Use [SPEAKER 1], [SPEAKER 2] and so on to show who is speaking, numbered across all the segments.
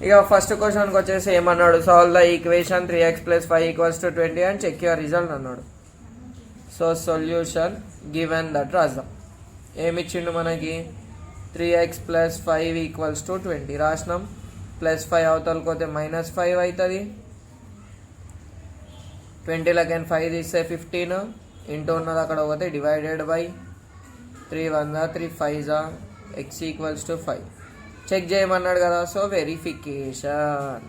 [SPEAKER 1] ఇక ఫస్ట్ క్వశ్చన్కి వచ్చేసి ఏమన్నాడు, solve the equation 3x + 5 = 20 and check your result అన్నాడు. సో సొల్యూషన్ గివెన్ దట్ రాద్దాం. ఏమిచ్చిండు మనకి, 3x + 5 = 20 రాసినాం. +5 అవతలకి పోతే -5 అవుతుంది. 20 5 తీస్తే 15 ఇంటూ ఉన్నది అక్కడ పోతే డివైడెడ్ బై 3 1 3 5 x = 5 చెక్ చేయమన్నాడు కదా. So verification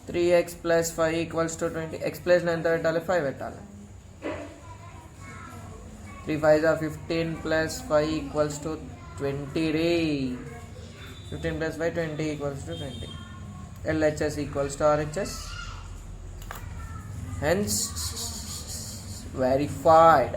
[SPEAKER 1] 3x + 5 = 20. x ప్లేస్లో ఎంత పెట్టాలి, 5 పెట్టాలి. 3 5 15 + 5 = 20 రే. 15 + 5 20 = 20. LHS = RHS, hence verified.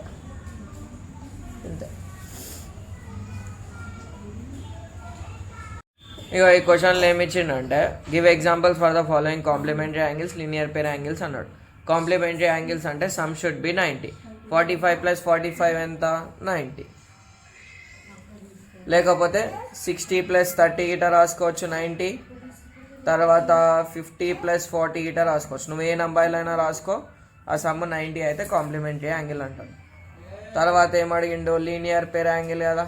[SPEAKER 1] ఇక ఈ క్వశ్చన్లో ఏమి ఇచ్చిండంటే, give examples for the following complementary angles, linear pair angles అన్నాడు. కాంప్లిమెంటరీ యాంగిల్స్ అంటే సమ్ షుడ్ బి 90. 45 + 45 ఎంత, 90. లేకపోతే 60 + 30 గిట రాసుకోవచ్చు 90. తర్వాత 50 + 40 గిట రాసుకోవచ్చు. నువ్వు ఏ నంబర్లైనా రాసుకో, ఆ సమ్ 90 అయితే కాంప్లిమెంటరీ యాంగిల్ అంటాడు. తర్వాత ఏమడిగిండు, లీనియర్ పేర్ యాంగిల్ కదా.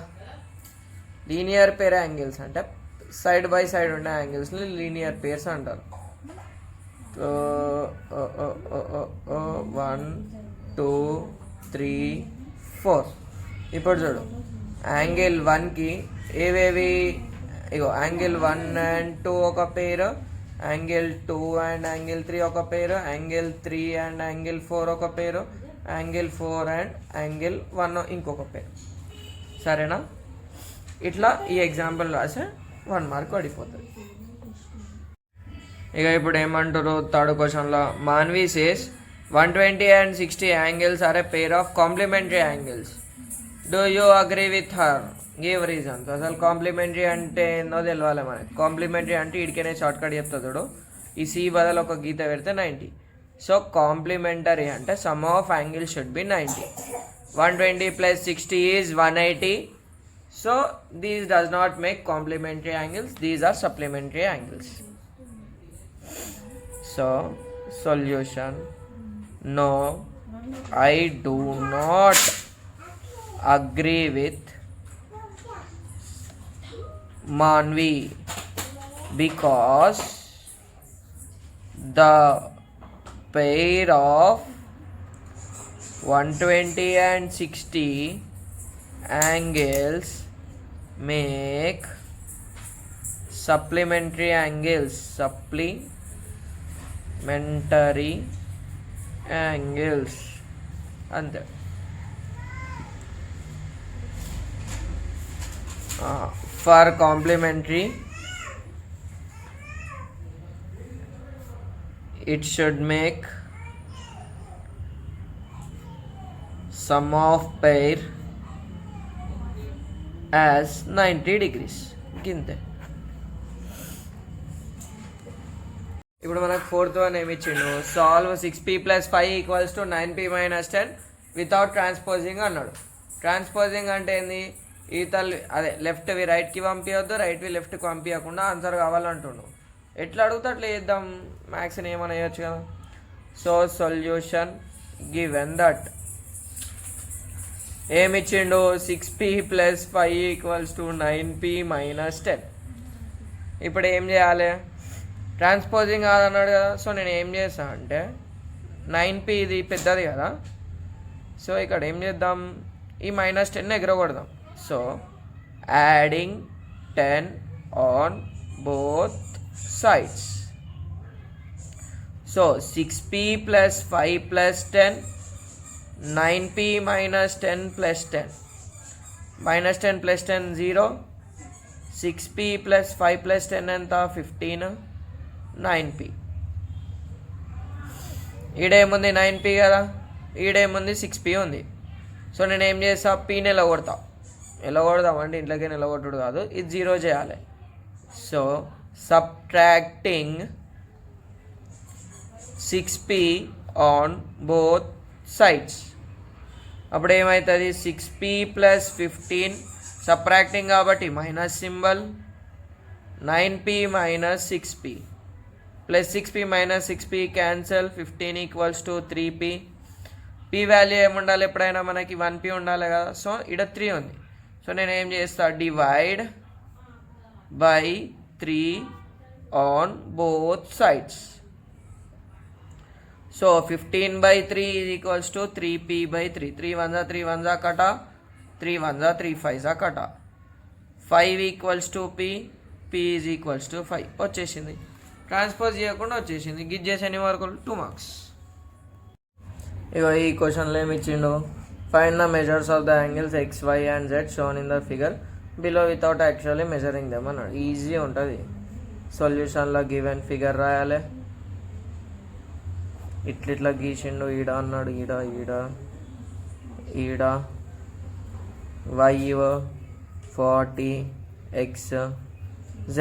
[SPEAKER 1] లీనియర్ పేర్ యాంగిల్స్ అంటే సైడ్ బై సైడ్ ఉండే యాంగిల్స్ని లీనియర్ పేర్స్ అంటారు. 1 2 3 4. ఇప్పుడు చూడు, యాంగిల్ 1కి ఏవేవి, ఇగో యాంగిల్ 1 and 2 ఒక పేరు, యాంగిల్ 2 and యాంగిల్ 3 ఒక పేరు, యాంగిల్ 3 and యాంగిల్ 4 ఒక పేరు, యాంగిల్ 4 and యాంగిల్ 1 ఇంకొక పేరు. సరేనా? ఇట్లా ఈ ఎగ్జాంపుల్ రాసే 1 మార్క్ పడిపోతుంది. ఇక ఇప్పుడు ఏమంటారు థర్డ్ క్వశ్చన్లో, Manvi says 120 and 60 angles are a pair of complementary angles. Do you agree with her, give reasons. అసలు కాంప్లిమెంటరీ అంటే ఏందో తెలియాలి మనకి. కాంప్లిమెంటరీ అంటే ఇడికనే షార్ట్ కట్ చెప్తాడు. ఈ సి బదులు ఒక గీత పెడితే 90. సో కాంప్లిమెంటరీ అంటే some of angle should be 90. 120 + 60 is 180. So these does not make complementary angles, these are supplementary angles. So solution, no, I do not agree with Manvi because the pair of 120 and 60 angles make supplementary angles, supplementary angles అంతే. For complementary it should make sum of pair as 90 degrees. గింతే. ఇప్పుడు మనకు fourth one ఏమి ఇచ్చిండు, solve 6p + 5 = 9p - 10 without transposing అన్నాడు. Transposing అంటే ఏంది, ఈతలు అదే లెఫ్ట్వి రైట్కి పంపించవద్దు, రైట్వి లెఫ్ట్కి పంపించకుండా ఆన్సర్ కావాలంటుండు. ఎట్లా అడుగుతా అట్లా చేద్దాం, మ్యాథ్స్ని ఏమైనా వేయచ్చు కదా. సో సొల్యూషన్ గివెన్ దట్ ఏమిచ్చిండు, 6p + 5 = 9p - 10. ఇప్పుడు ఏం చేయాలి, ట్రాన్స్పోజింగ్ కాదన్నాడు కదా. సో నేను ఏం చేస్తా అంటే 9p ఇది పెద్దది కదా, సో ఇక్కడ ఏం చేద్దాం, ఈ -10 ఎగరగొడదాం. So adding 10 on both sides. So 6p + 5 + 10, 9p - 10 + 10, -10 + 10 0, 6p + 5 + 10 ఎంత, 15, 9p. ఈడేముంది 9p కదా, ఈడేముంది 6p ఉంది. సో నేను ఏం చేస్తా, పీని ఎలగొడదామంటే ఇంట్లోకి ఎలగొట్టుడు కాదు, ఇది 0 చేయాలి. So subtracting 6p on both sides. అప్పుడు ఏమవుతుంది, 6p + 15 సబ్ట్రాక్టింగ్ కాబట్టి minus symbol, 9p minus 6p plus 6p minus 6p cancel 15 equals to 3p. p value ఏముండాలి ఎప్పుడైనా మనకి 1p ఉండాలి కదా. సో ఇక్కడ 3 ఉంది. సో నేను ఏం చేస్తా, divide by 3 on both sides. So 15 by 3 is equals to 3p by 3. 3 1 जा कटा, 3 1 जा 3 5 जा कटा. 5 equals to p is equals to 5 వచ్చేసింది. ట్రాన్స్పోజ్ చేయకుండా వచ్చేసింది. గిజ్ చేసి ఎన్ని మార్కులు? 2 మార్క్స్. ఇగో ఈ క్వశ్చన్లో ఏమి ఇచ్చిండు, find the measures of the angles x y and z shown in the figure below without actually measuring them అన్నాడు. ఈజీ ఉంటుంది. సొల్యూషన్లో గివెన్ ఫిగర్ రాయాలి. ఇట్లా గీసిండు, ఈడ అన్నాడు, ఈడ ఈడ ఈడ వై 40 x z.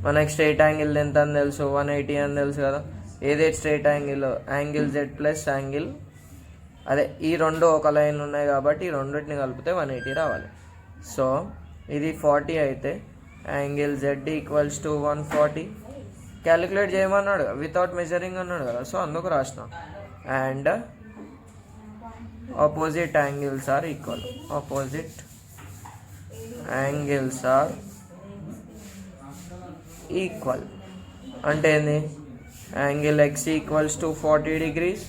[SPEAKER 1] మనకి స్ట్రైట్ యాంగిల్ ఎంత అని తెలుసు, 180 అని తెలుసు కదా. ఏదైతే straight angle, angle z plus angle, అదే ఈ రెండు ఒక లైన్ ఉన్నాయి కాబట్టి ఈ రెండింటిని కలిపితే 180 రావాలి. సో ఇది 40 అయితే angle z equals to 140. Calculate చేయమన్నాడు, వితౌట్ మెజరింగ్ అన్నాడు కదా. సో అందుకు రాసిన. And opposite angles are equal. Opposite angles are equal అంటే ఏంది, angle x equals to 40 degrees,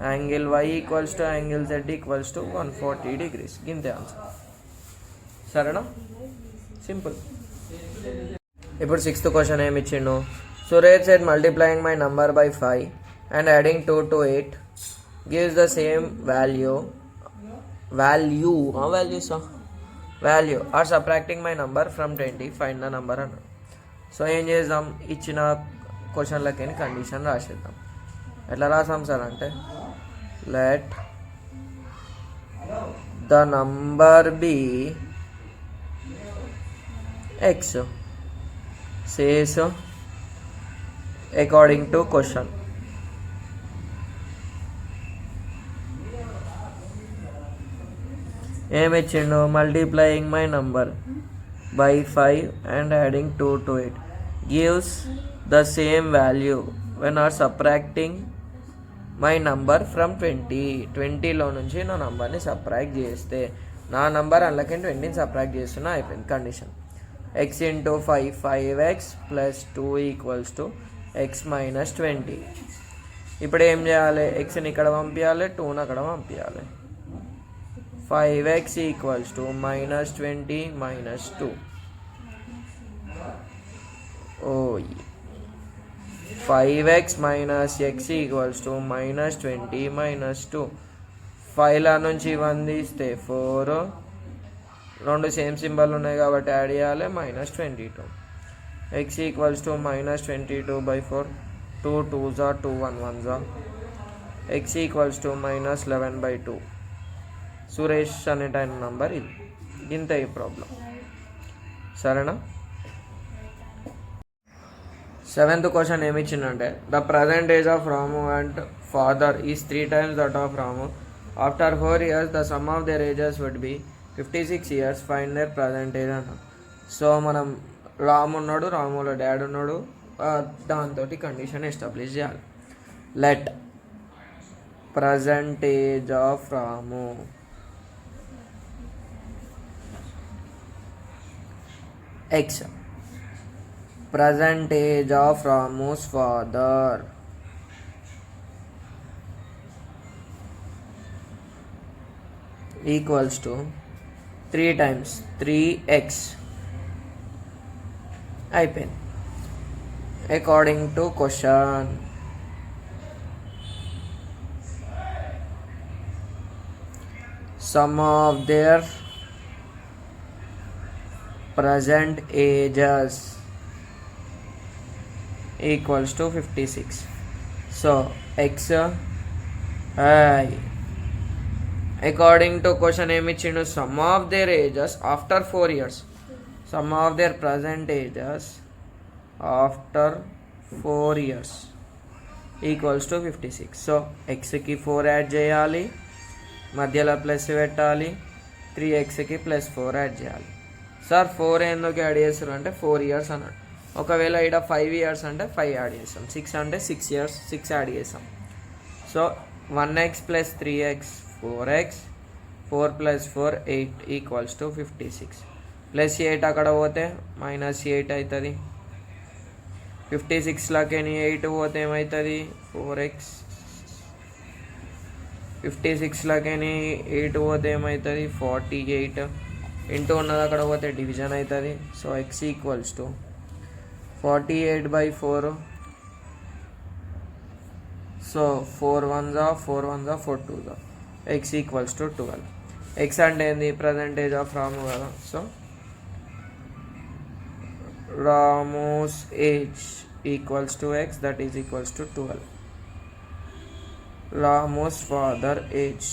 [SPEAKER 1] angle y equals to angle z equals to 140 degrees. గింతే answer. సరేనా, simple. ఇప్పుడు 6th క్వశ్చన్ ఏమి ఇచ్చిండు, Suresh said multiplying my number by 5 and adding 2 to 8 gives the same value or subtracting my number from 20, find the number అన్నాడు. So ఏం చేద్దాం, ఇచ్చిన క్వశ్చన్లకి condition రాసేద్దాం. ఎట్లా రాసాం సార్ అంటే, let the number be x says according to question. ఏమి ఇచ్చిండు, multiplying my number by 5 and adding 2 to 8 gives the same value when are subtracting my number from 20. 20లో నుంచి నా నంబర్ని సబ్ట్రాక్ట్ చేస్తే, నా నంబర్ అందులోకి 20ని సబ్ట్రాక్ట్ చేస్తున్నా, అయిపోయింది condition. x into 5 5x plus 2 equals to x minus 20. ఇప్పుడు ఏం చేయాలి, ఎక్స్ని ఇక్కడ పంపించాలి, 2ని అక్కడ పంపించాలి. 5x equals to minus 20 minus 2. 5x minus x equals to minus 20 minus 2. 5ల నుంచి 1 తీస్తే 4, రెండు సేమ్ సింబల్ ఉన్నాయి కాబట్టి యాడ్ చేయాలి, minus 22. x equals to minus 22 by 4. 2 2s are 2 1 1s are. x equals to minus 11 by 2. Suresh అనేటైన నంబర్ ఇది. ఇంతే ఈ ప్రాబ్లం. సరేనా. 7th క్వశ్చన్ ఏమి ఇచ్చిందంటే, the present age of Ramu and father is 3 times that of Ramu. After 4 years the sum of their ages would be 56 years. Find their present age అన్నాం. So మనం రాము ఉన్నాడు, రాముల డాడ్ ఉన్నాడు, దాంతో కండిషన్ ఎస్టాబ్లిష్ చేయాలి. Let present age of Ramu x, present age of Ramu's father equals to 3 times 3x. అయిపోయింది. According to question, sum of their present ages equals to 56. So x according to question ఏమి ఇచ్చిండు, sum of their ages after 4 years, sum of their present ages after 4 years equals to 56. So xకి 4 add చేయాలి, మధ్యలో plus పెట్టాలి, 3xకి plus 4 add చేయాలి. Sir 4 ఎందుకు add చేస్తారు అంటే 4 ఇయర్స్ అన్నాడు. ఒకవేళ ఇక్కడ 5 ఇయర్స్ అంటే 5 యాడ్ చేస్తాం, 6 అంటే 6 ఇయర్స్ 6 యాడ్ చేస్తాం. So 1x + 3x 4x, 4 + 4 8 = 56. +8 అక్కడ పోతే -8 అవుతుంది. 56లోకి 8 పోతే ఏమవుతుంది 4x. 56లోకి 8 పోతే ఏమవుతుంది 48. ఇంటూ ఉన్నది అక్కడ పోతే డివిజన్ అవుతుంది. So x = 48/4. So 4 1s 4 1s 4 2s, x = 12. x అంటే ఏంది పర్సెంటేజ్ ఆఫ్ రాము కదా. So Ramu's age = x, that is equals to 12. Ramu's father age,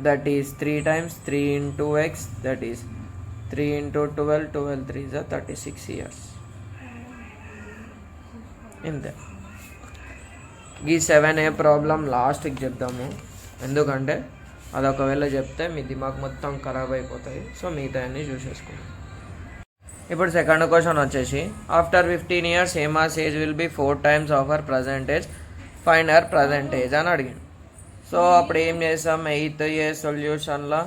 [SPEAKER 1] that is 3 times 3 into x, that is 3 into 12, 12 3s are 36 years. ఇంతే. ఈ 7A problem లాస్ట్కి చెప్దాము, ఎందుకంటే అది ఒకవేళ చెప్తే మీ దిమాగ్ మొత్తం ఖరాబ్ అయిపోతుంది. సో మిగతా అన్నీ చూసేసుకుందాం. ఇప్పుడు సెకండ్ క్వశ్చన్ వచ్చేసి after 15 years Hema's age will be 4 times of her percentage, find her percentage అని అడిగింది. సో అప్పుడు ఏం చేస్తాం, 8th year సొల్యూషన్లో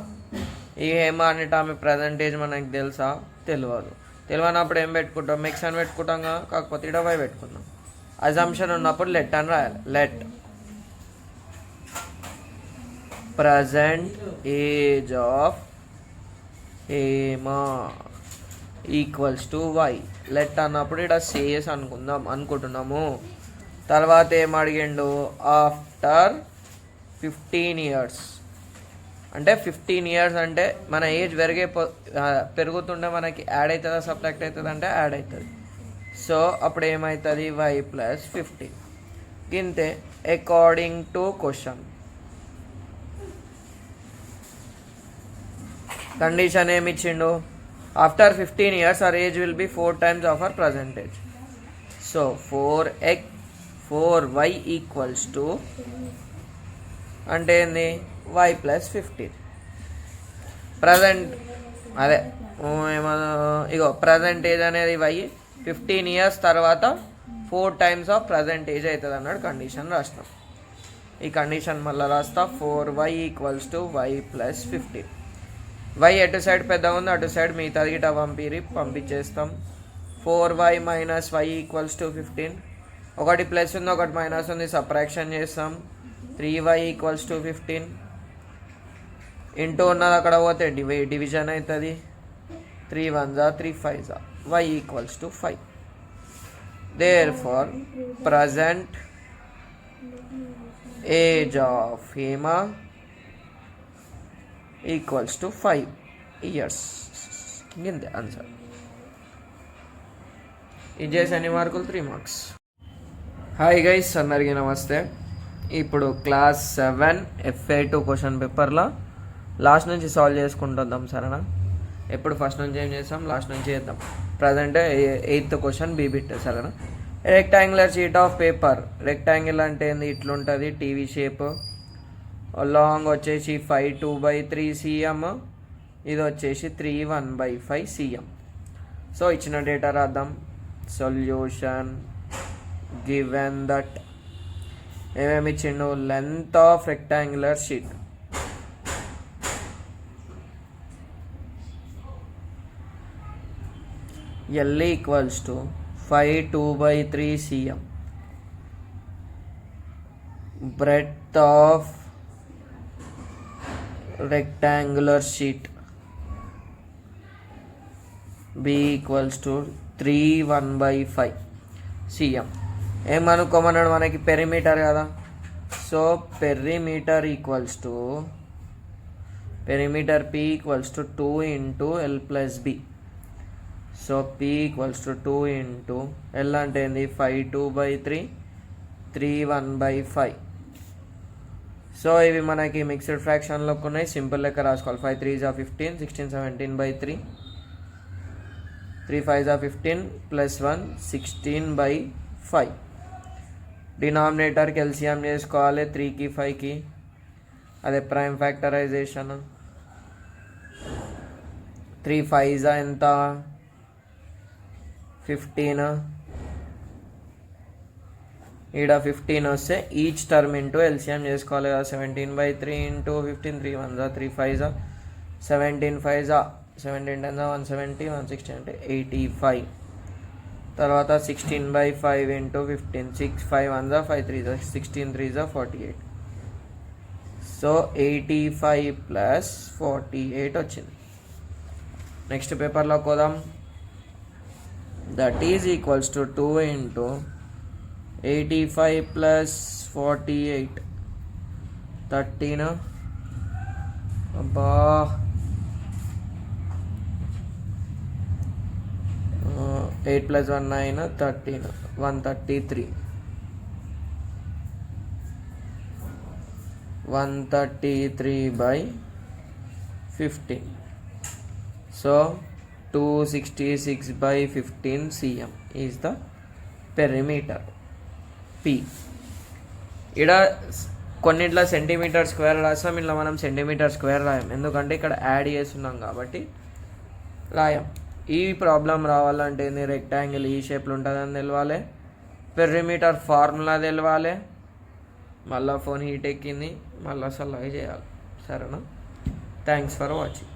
[SPEAKER 1] ఈ హేమా అనేట ఆమె ప్రజెంటేజ్ మనకి తెలుసా, తెలియనప్పుడు ఏం పెట్టుకుంటాం, ఎక్స్ అని పెట్టుకుంటాం కదా, కాకపోతే ఇక్కడ వై పెట్టుకుందాం. అజంప్షన్ ఉన్నప్పుడు లెట్ అని రాయాలి. Let present age of Hema = y. Let అన్నప్పుడు ఇక్కడ సేస్ అనుకుంటున్నాము. తర్వాత ఏం అడిగిండు, ఆఫ్టర్ 15 years అంటే 15 years అంటే మన ఏజ్ పెరుగుతుంటే మనకి యాడ్ అవుతుందా సబ్ట్రాక్ట్ అవుతుంది అంటే యాడ్ అవుతుంది. సో అప్పుడు ఏమవుతుంది y + 15. ఇంతే. అకార్డింగ్ టు క్వశ్చన్ కండిషన్ ఏమి ఇచ్చిండు, after 15 years our age will be 4 times of our percentage. So 4y = అంటే ఏంది y + 15. ప్రజెంట్ అదే ఇగో ప్రజెంటేజ్ అనేది y 15 years తర్వాత 4 times ఆఫ్ ప్రజెంటేజ్ అవుతుంది అన్నాడు. కండిషన్ రాస్తాం. ఈ కండిషన్ మళ్ళీ రాస్తా. 4y = y + 15. y ఎటు సైడ్ పెద్ద ఉంది అటు సైడ్ మిగతాది గిట పంపించేస్తాం. 4y - y = 15. ఒకటి ప్లస్ ఉంది ఒకటి మైనస్ ఉంది, సబ్ట్రాక్షన్ చేస్తాం. 3y = 15. ఇంటూ ఉన్నది అక్కడ పోతే డివిజన్ అవుతుంది. 3 1s 3 5s, y = 5. Therefore present age of Hema = 5 years. ఇంతే ఆన్సర్. ఇది చేసి ఎన్ని మార్కులు 3 మార్క్స్. హాయ్ గైస్, అందరికీ నమస్తే. ఇప్పుడు క్లాస్ 7 FA2 క్వశ్చన్ పేపర్లో లాస్ట్ నుంచి సాల్వ్ చేసుకుంటుందాం సరేనా. ఎప్పుడు ఫస్ట్ నుంచి ఏం చేస్తాం, లాస్ట్ నుంచి చేద్దాం. Present 8th question B bit సరేనా. Rectangular sheet of paper. Rectangle అంటే ఏంది, ఇట్లుంటుంది టీవీ షేప్. లాంగ్ వచ్చేసి 5 2/3 cm, ఇది వచ్చేసి 3 1/5 cm. సో ఇచ్చిన డేటా రాద్దాం. సొల్యూషన్ గివెన్ దట్ ఏమేమి ఇచ్చిండు, length of rectangular sheet L = 5 2/3 cm. Breadth of rectangular sheet B = 3 1/5 cm. ఏమనుకోమన్నాడు మనకి, పెరిమీటర్ కదా. So perimeter P = 2 × L + B. So P = 2 × L అంటే ఏంది 5 2/3 3 1/5. సో ఇవి మనకి మిక్స్డ్ ఫ్రాక్షన్లోకి ఉన్నాయి. సింపుల్ లెక్క రాసుకోవాలి. 5 3s 15, 16 17/3, 3 5s 15 + 1 16/5. డినామినేటర్కి ఎల్సిఎం చేసుకోవాలి 3కి 5కి, అదే ప్రైమ్ ఫ్యాక్టరైజేషన్. 3 5 ఎంత 15, ఈడ 15 వస్తే ఈచ్ టర్మ్ ఇంటూ ఎల్సిఎం చేసుకోవాలి కదా. 17/3 ఇంటూ 15, 3 1 3 5 17 5 17 10 170 160 అంటే 85. తర్వాత 16/5 ఇంటూ 15, 6 5 1 5 3 16 3 48. సో 85 ప్లస్ 48 వచ్చింది. నెక్స్ట్ పేపర్లోకి పోదాం. That is equals to 2 into 85 plus 48 13 అబ్బా 8 plus 1 9 13 133 133/15. So 266/15 cm is the perimeter P. ఇక్కడ కొన్నిట్లా సెంటీమీటర్ స్క్వేర్ రాస్తాం, ఇలా మనం సెంటీమీటర్ స్క్వేర్ రాయం, ఎందుకంటే ఇక్కడ యాడ్ చేస్తున్నాం కాబట్టి రాయం. ఈ ప్రాబ్లం రావాలంటే రెక్టాంగిల్ ఈ షేప్లో ఉంటుందని తెలవాలి, పెరిమీటర్ ఫార్ములా తెలవాలి, మళ్ళీ ఫోన్ హీట్ ఎక్కింది, మళ్ళీ అసలు చేయాలి. సరేనా? Thanks for watching.